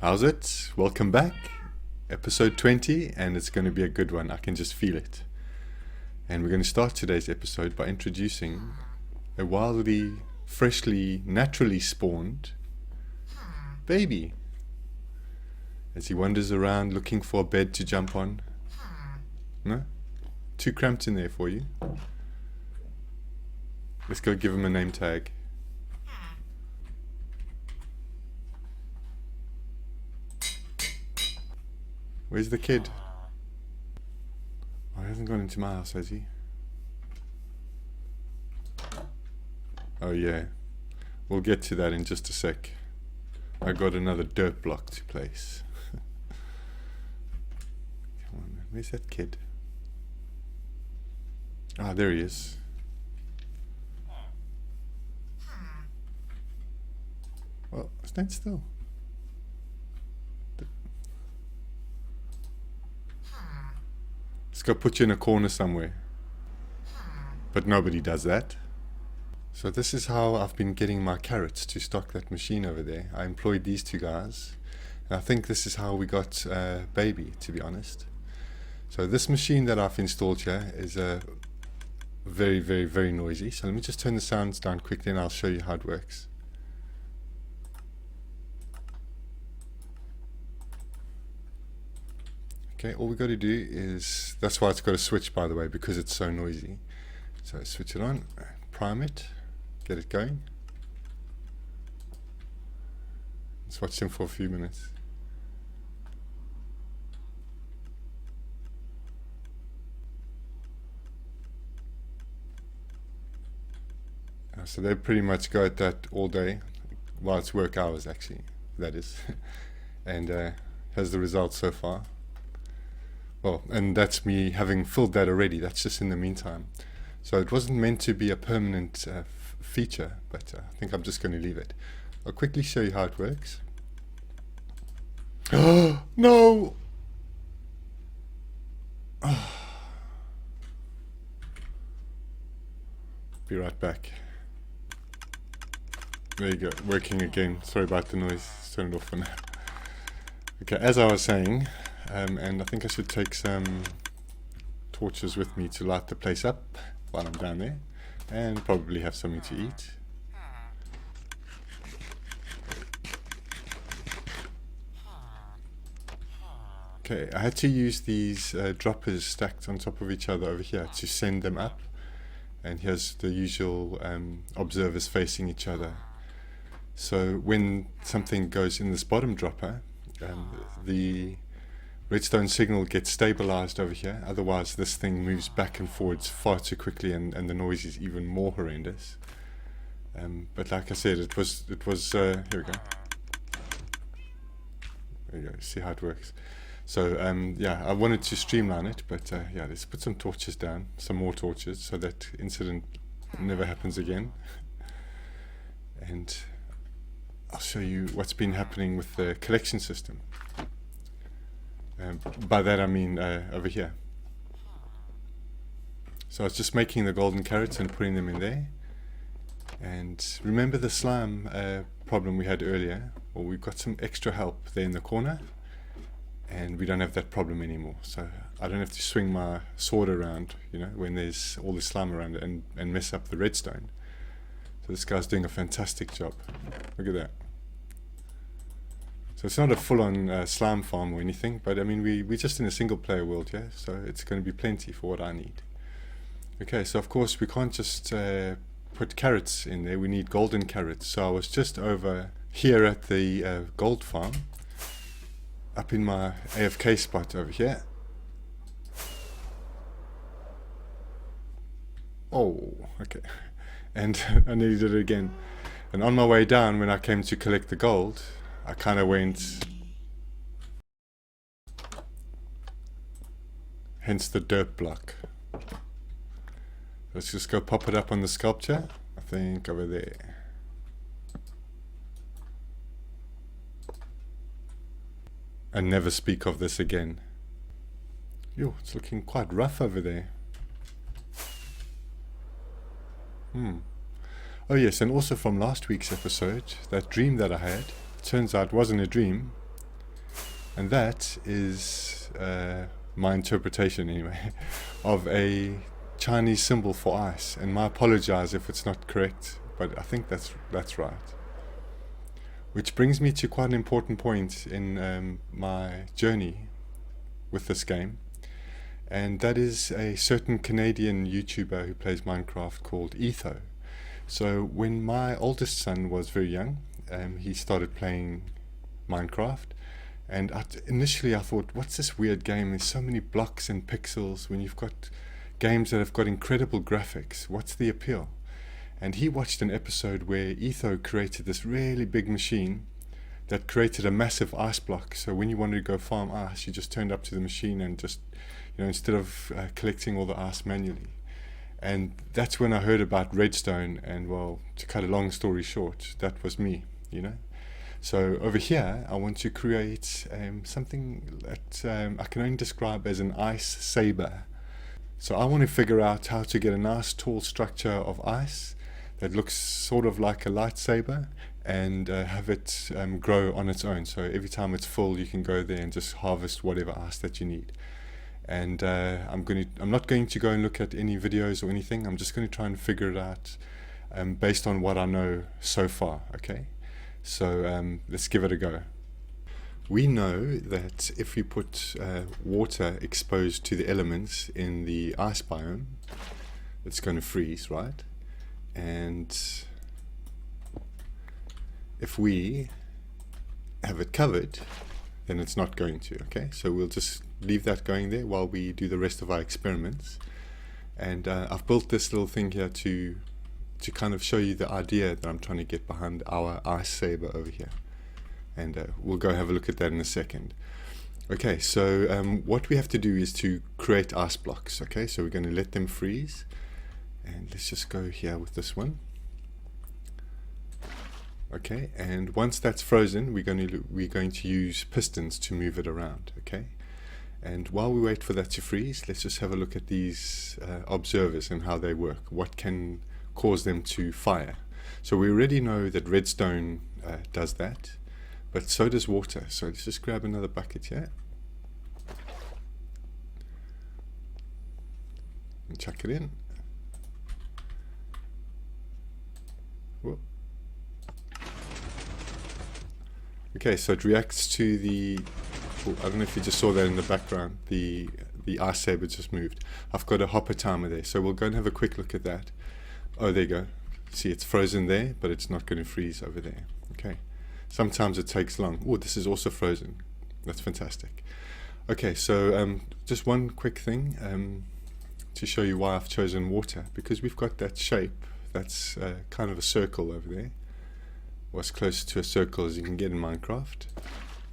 How's it? Welcome back. Episode 20, and it's going to be a good one. I can just feel it. And we're going to start today's episode by introducing a wildly, freshly, naturally spawned baby. As he wanders around looking for a bed to jump on. No? Too cramped in there for you. Let's go give him a name tag. Where's the kid? Oh, he hasn't gone into my house, has he? Oh yeah. We'll get to that in just a sec. I got another dirt block to place. Come on, man. Where's that kid? Ah, there he is. Well, stand still. Let's go put you in a corner somewhere. But nobody does that. So this is how I've been getting my carrots to stock that machine over there. I employed these two guys. And I think this is how we got Baby, to be honest. So this machine that I've installed here is very, very, very noisy. So let me just turn the sounds down quickly and I'll show you how it works. Okay, all we got to do is, that's why it's got a switch, by the way, because it's so noisy. So switch it on, prime it, get it going. Let's watch him for a few minutes. So they pretty much go at that all day, while it's work hours actually, that is. And has the results so far. Well, and that's me having filled that already. That's just in the meantime. So it wasn't meant to be a permanent feature, but I think I'm just going to leave it. I'll quickly show you how it works. Oh, no! Oh. Be right back. There you go, working again. Sorry about the noise. Let's turn it off for now. Okay, as I was saying, and I think I should take some torches with me to light the place up while I'm down there, and probably have something to eat. Okay, I had to use these droppers stacked on top of each other over here to send them up, and here's the usual observers facing each other. So when something goes in this bottom dropper, the redstone signal gets stabilized over here, otherwise this thing moves back and forwards far too quickly, and the noise is even more horrendous. But like I said, it was here we go. There you go, see how it works. So yeah, I wanted to streamline it, but yeah, let's put some torches down, some more torches, so that incident never happens again. And I'll show you what's been happening with the collection system. By that I mean over here. So I was just making the golden carrots and putting them in there. And remember the slime problem we had earlier? Well, we've got some extra help there in the corner, and we don't have that problem anymore. So I don't have to swing my sword around, you know, when there's all the slime around it, and mess up the redstone. So this guy's doing a fantastic job. Look at that. So it's not a full-on slime farm or anything, but I mean we're just in a single-player world, yeah. So it's going to be plenty for what I need. Okay, so of course we can't just put carrots in there. We need golden carrots. So I was just over here at the gold farm, up in my AFK spot over here. Oh, okay. And I nearly did it again. And on my way down, when I came to collect the gold, I kind of went, hence the dirt block. Let's just go pop it up on the sculpture, I think over there. And never speak of this again. Yo, it's looking quite rough over there. Oh yes, and also from last week's episode, that dream that I had, turns out wasn't a dream. And that is my interpretation anyway of a Chinese symbol for ice, and I apologize if it's not correct, but I think that's right. Which brings me to quite an important point in my journey with this game, and that is a certain Canadian YouTuber who plays Minecraft called Etho. So when my oldest son was very young, he started playing Minecraft, and initially I thought, what's this weird game? There's so many blocks and pixels when you've got games that have got incredible graphics. What's the appeal? And he watched an episode where Etho created this really big machine that created a massive ice block. So when you wanted to go farm ice, you just turned up to the machine and just, instead of collecting all the ice manually. And that's when I heard about redstone, and well, to cut a long story short, that was me, So over here, I want to create something that I can only describe as an ice saber. So I want to figure out how to get a nice tall structure of ice that looks sort of like a lightsaber, and have it grow on its own. So every time it's full, you can go there and just harvest whatever ice that you need. And I'm not going to go and look at any videos or anything. I'm just going to try and figure it out based on what I know so far. Okay, so let's give it a go. We know that if we put water exposed to the elements in the ice biome, it's going to freeze, right? And if we have it covered, then it's not going to. Okay, so we'll just leave that going there while we do the rest of our experiments. And I've built this little thing here to kind of show you the idea that I'm trying to get behind our ice saber over here. And we'll go have a look at that in a second. Okay, so what we have to do is to create ice blocks. Okay, so we're going to let them freeze, and let's just go here with this one. Okay, and once that's frozen, we're going to use pistons to move it around. Okay, and while we wait for that to freeze, let's just have a look at these observers and how they work. What can cause them to fire? So we already know that redstone does that, but so does water. So let's just grab another bucket here and chuck it in. Whoop. Okay, so it reacts to the, I don't know if you just saw that in the background, the ice saber just moved. I've got a hopper timer there, so we'll go and have a quick look at that. Oh, there you go. See, it's frozen there, but it's not going to freeze over there. Okay, sometimes it takes long. Oh, this is also frozen. That's fantastic. Okay, so just one quick thing to show you why I've chosen water, because we've got that shape that's kind of a circle over there, or as close to a circle as you can get in Minecraft,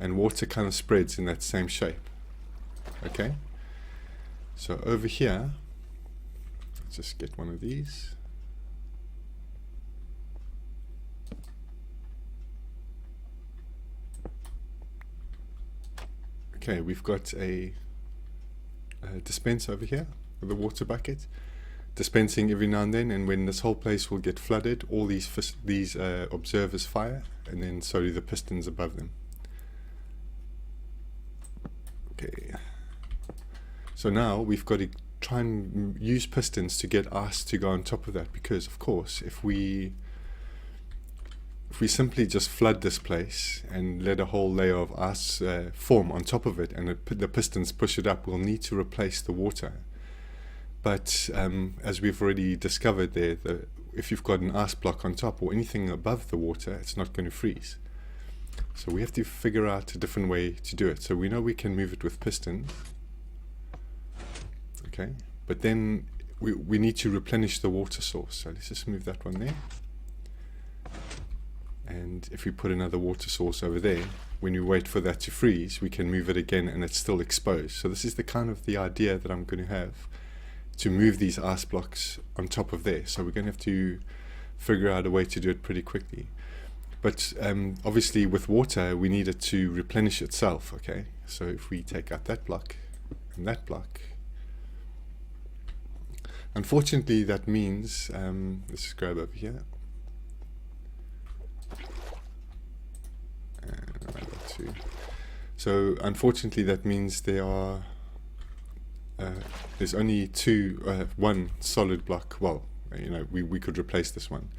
and water kind of spreads in that same shape. Okay, so over here, let's just get one of these. Okay, we've got a dispenser over here with a water bucket, dispensing every now and then, and when this whole place will get flooded, all these observers fire, and then so do the pistons above them. Okay, so now we've got to try and use pistons to get ice to go on top of that, because of course if we simply just flood this place and let a whole layer of ice form on top of it, and the pistons push it up, we'll need to replace the water. But as we've already discovered there, if you've got an ice block on top or anything above the water, it's not going to freeze. So we have to figure out a different way to do it. So we know we can move it with pistons. Okay, but then we need to replenish the water source. So let's just move that one there. And if we put another water source over there, when we wait for that to freeze, we can move it again and it's still exposed. So this is the idea that I'm going to have to move these ice blocks on top of there. So we're going to have to figure out a way to do it pretty quickly. But obviously with water, we need it to replenish itself. Okay, so if we take out that block and that block, unfortunately that means, let's just grab over here. So unfortunately that means there's only one solid block. Well, you know, we could replace this one.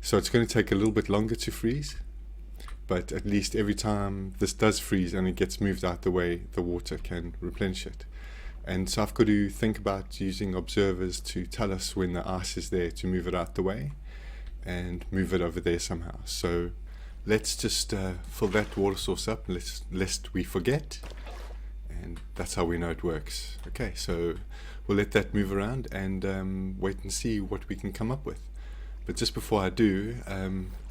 So it's going to take a little bit longer to freeze, but at least every time this does freeze and it gets moved out the way, the water can replenish it. And so I've got to think about using observers to tell us when the ice is there to move it out the way and move it over there somehow. So let's just fill that water source up lest we forget, and that's how we know it works. Okay, so we'll let that move around and wait and see what we can come up with. But just before I do,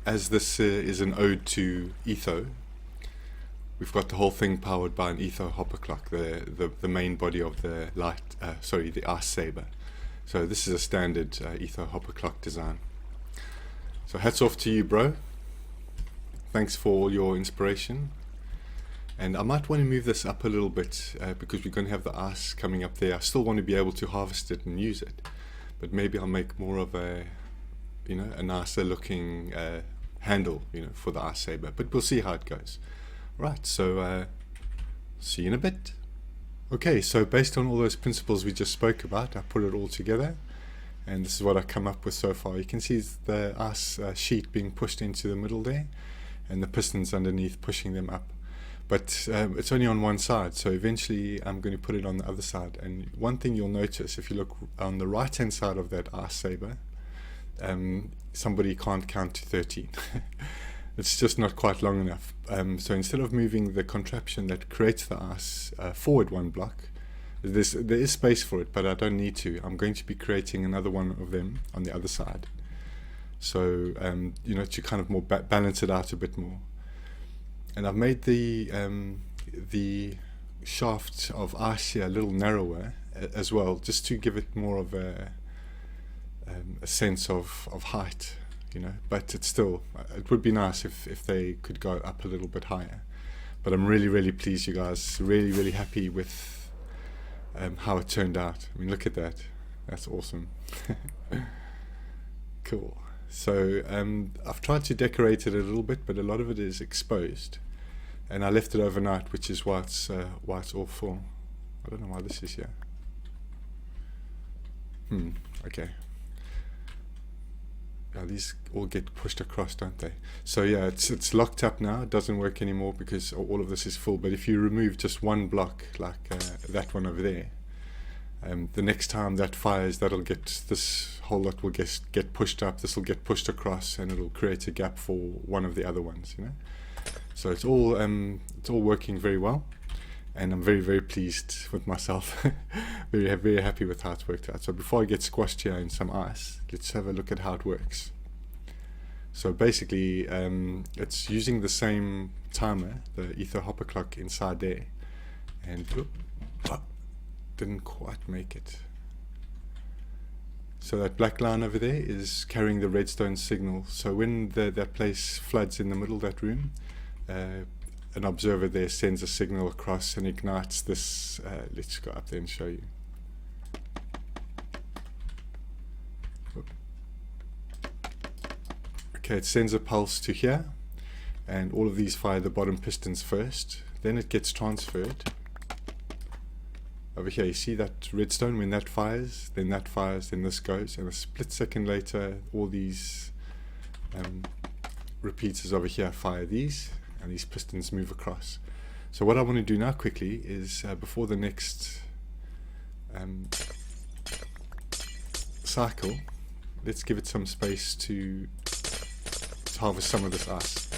as this is an ode to Etho, we've got the whole thing powered by an Etho hopper clock, the main body of the the ice saber. So this is a standard Etho hopper clock design. So hats off to you, bro. Thanks for all your inspiration. And I might want to move this up a little bit because we're going to have the ice coming up there. I still want to be able to harvest it and use it, but maybe I'll make more of a nicer looking handle, for the ice saber. But we'll see how it goes. Right, so see you in a bit. Okay, so based on all those principles we just spoke about, I put it all together, and this is what I come up with so far. You can see the ice sheet being pushed into the middle there, and the pistons underneath pushing them up. But it's only on one side, so eventually I'm going to put it on the other side. And one thing you'll notice, if you look on the right hand side of that ice saber, somebody can't count to 13. It's just not quite long enough. So instead of moving the contraption that creates the ice forward one block, there is space for it, but I don't need to. I'm going to be creating another one of them on the other side. So, to kind of more balance it out a bit more. And I've made the shaft of ice here a little narrower as well, just to give it more of a sense of height, but it's still, it would be nice if they could go up a little bit higher. But I'm really, really pleased, you guys, really, really happy with how it turned out. I mean, look at that. That's awesome. Cool. So I've tried to decorate it a little bit, but a lot of it is exposed, and I left it overnight, which is why it's all full. I don't know why this is here. Okay. Yeah, these all get pushed across, don't they? So yeah, it's locked up now. It doesn't work anymore because all of this is full. But if you remove just one block, like that one over there, the next time that fires, this whole lot will get pushed up. This will get pushed across, and it'll create a gap for one of the other ones. So it's all working very well, and I'm very, very pleased with myself. very, very happy with how it's worked out. So before I get squashed here in some ice, let's have a look at how it works. So basically, it's using the same timer, the Etho hopper clock inside there, and didn't quite make it. So that black line over there is carrying the redstone signal. So when that place floods in the middle of that room, an observer there sends a signal across and ignites this. Let's go up there and show you. Okay, it sends a pulse to here, and all of these fire the bottom pistons first. Then it gets transferred. Over here, you see that redstone, when that fires, then this goes, and a split second later, all these repeaters over here fire these, and these pistons move across. So what I want to do now quickly is, before the next cycle, let's give it some space to harvest some of this ice.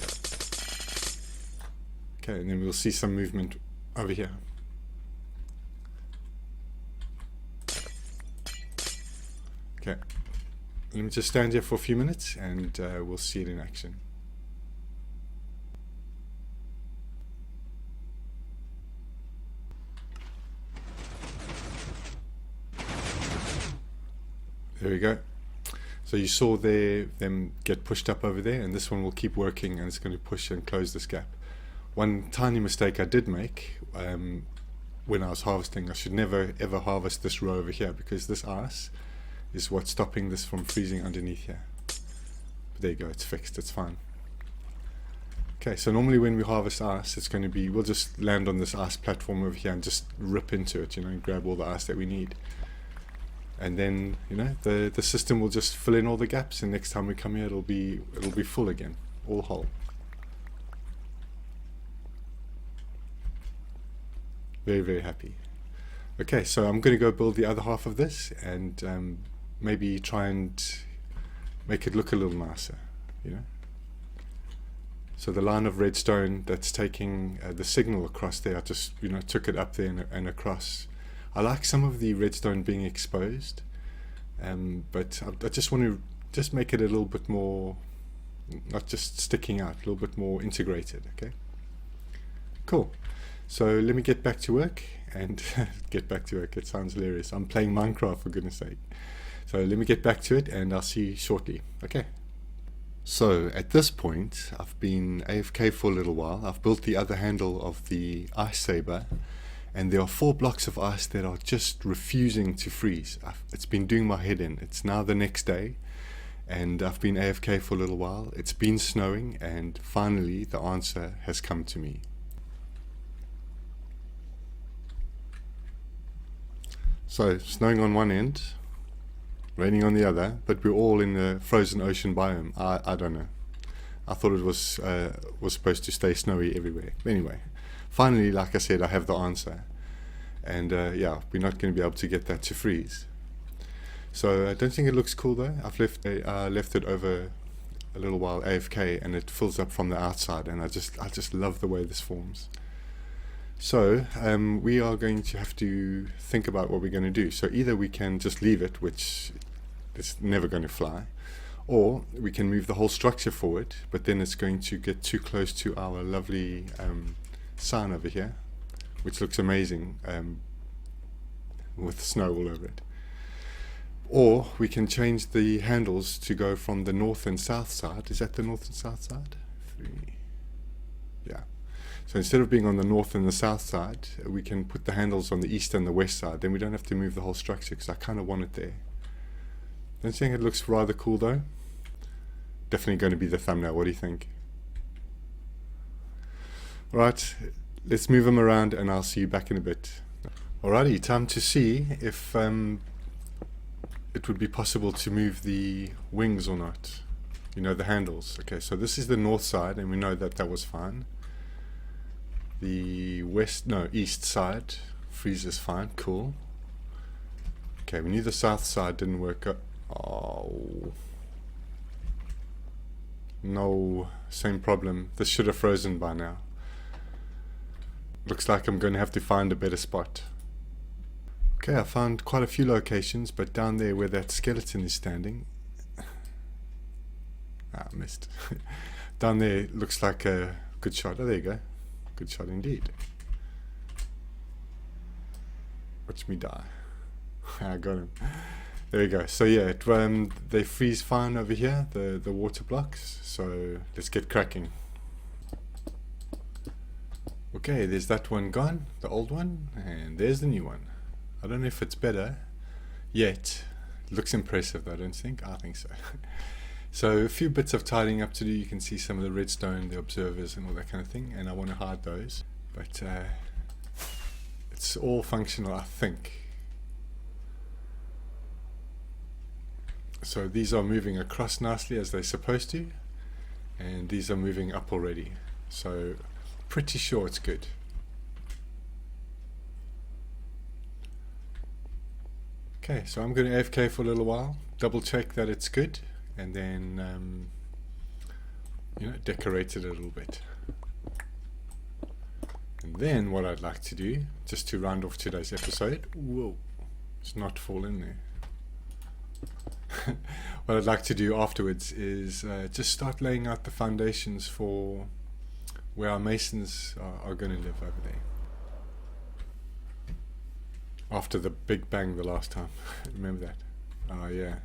Okay, and then we'll see some movement over here. Okay, let me just stand here for a few minutes and we'll see it in action. There we go. So you saw them get pushed up over there, and this one will keep working, and it's going to push and close this gap. One tiny mistake I did make when I was harvesting, I should never ever harvest this row over here, because this ice is what's stopping this from freezing underneath here. But there you go, it's fixed, it's fine. Okay, so normally when we harvest ice, it's going to be, we'll just land on this ice platform over here and just rip into it, and grab all the ice that we need. And then, the system will just fill in all the gaps, and next time we come here, it'll be full again, all whole. Very, very happy. Okay, so I'm going to go build the other half of this, and maybe try and make it look a little nicer, So the line of redstone that's taking the signal across there, I just took it up there and across. I like some of the redstone being exposed, but I just want to just make it a little bit more, not just sticking out, a little bit more integrated. Okay, cool. So let me get back to work and get back to work. It sounds hilarious. I'm playing Minecraft, for goodness sake. So let me get back to it, and I'll see you shortly. Okay. So at this point, I've been AFK for a little while. I've built the other handle of the ice saber, and there are 4 blocks of ice that are just refusing to freeze. It's been doing my head in. It's now the next day, and I've been AFK for a little while. It's been snowing, and finally the answer has come to me. So, snowing on one end, raining on the other, but we're all in the frozen ocean biome. I don't know. I thought it was supposed to stay snowy everywhere. Anyway, finally, like I said, I have the answer. And yeah, we're not going to be able to get that to freeze. So I don't think it looks cool though. I've left it over a little while AFK, and it fills up from the outside, and I just love the way this forms. So we are going to have to think about what we're going to do. So either we can just leave it, which is never going to fly, or we can move the whole structure forward, but then it's going to get too close to our lovely sign over here, which looks amazing with snow all over it. Or we can change the handles to go from the north and south side. Is that the north and south side? 3. Yeah. So instead of being on the north and the south side, we can put the handles on the east and the west side. Then we don't have to move the whole structure, because I kind of want it there. Don't you think it looks rather cool though? Definitely going to be the thumbnail. What do you think? Alright, let's move them around, and I'll see you back in a bit. Alrighty, time to see if it would be possible to move the wings or not. The handles. Okay, so this is the north side, and we know that that was fine. The east side freezes fine. Cool. Okay, we knew the south side didn't work up. Oh no, same problem. This should have frozen by now. Looks like I'm going to have to find a better spot. Okay, I found quite a few locations, but down there where that skeleton is standing, I missed. Down there looks like a good shot. Oh, there you go. Good shot indeed. Watch me die. I got him. There you go. So yeah, they freeze fine over here, the water blocks. So let's get cracking. Okay, there's that one gone, the old one, and there's the new one. I don't know if it's better yet. It looks impressive though, don't you think? I think so. So a few bits of tidying up to do. You can see some of the redstone, the observers and all that kind of thing, and I want to hide those, but it's all functional, I think. So these are moving across nicely as they're supposed to, and these are moving up already, so pretty sure it's good. Okay, so I'm going to AFK for a little while, double check that it's good, and then decorate it a little bit. And then what I'd like to do, just to round off today's episode, whoa, it's not fall in there. What I'd like to do afterwards is just start laying out the foundations for where our masons are going to live over there. After the Big Bang the last time. Remember that? Oh yeah.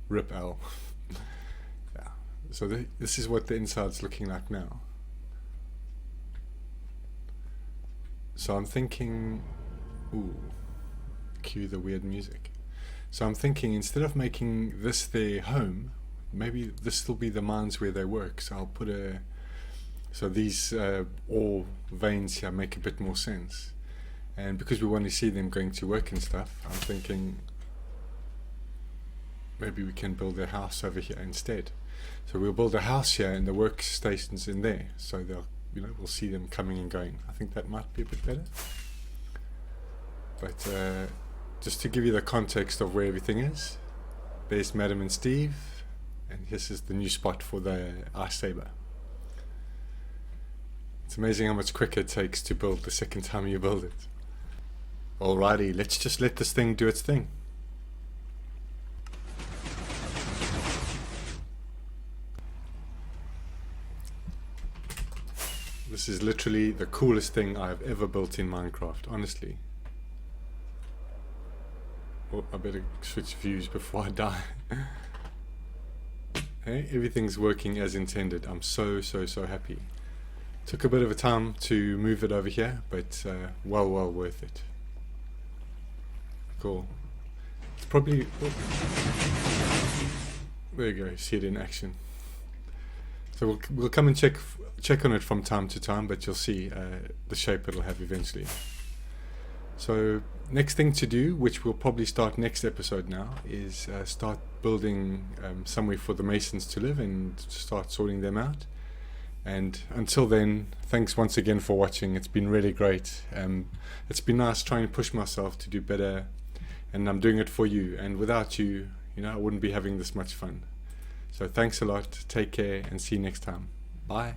Rip L. Yeah. So this is what the inside's looking like now. So I'm thinking, ooh, cue the weird music. So I'm thinking, instead of making this their home, maybe this will be the mines where they work. So I'll put a So these ore veins here make a bit more sense. And because we want to see them going to work and stuff, I'm thinking maybe we can build a house over here instead. So we'll build a house here and the workstations in there, so they'll, we'll see them coming and going. I think that might be a bit better. But just to give you the context of where everything is, there's Madam and Steve, and this is the new spot for the Ice Saber. It's amazing how much quicker it takes to build the second time you build it. Alrighty, let's just let this thing do its thing. This is literally the coolest thing I've ever built in Minecraft, honestly. Oh, I better switch views before I die. Hey, everything's working as intended. I'm so happy. Took a bit of a time to move it over here, but well worth it. Cool. It's probably... Oh. There you go, see it in action. So we'll come and check on it from time to time, but you'll see the shape it'll have eventually. So next thing to do, which we'll probably start next episode now, is start building somewhere for the masons to live and start sorting them out. And until then, thanks once again for watching. It's been really great. It's been nice trying to push myself to do better, and I'm doing it for you. And without you, I wouldn't be having this much fun. So thanks a lot, take care, and see you next time. Bye.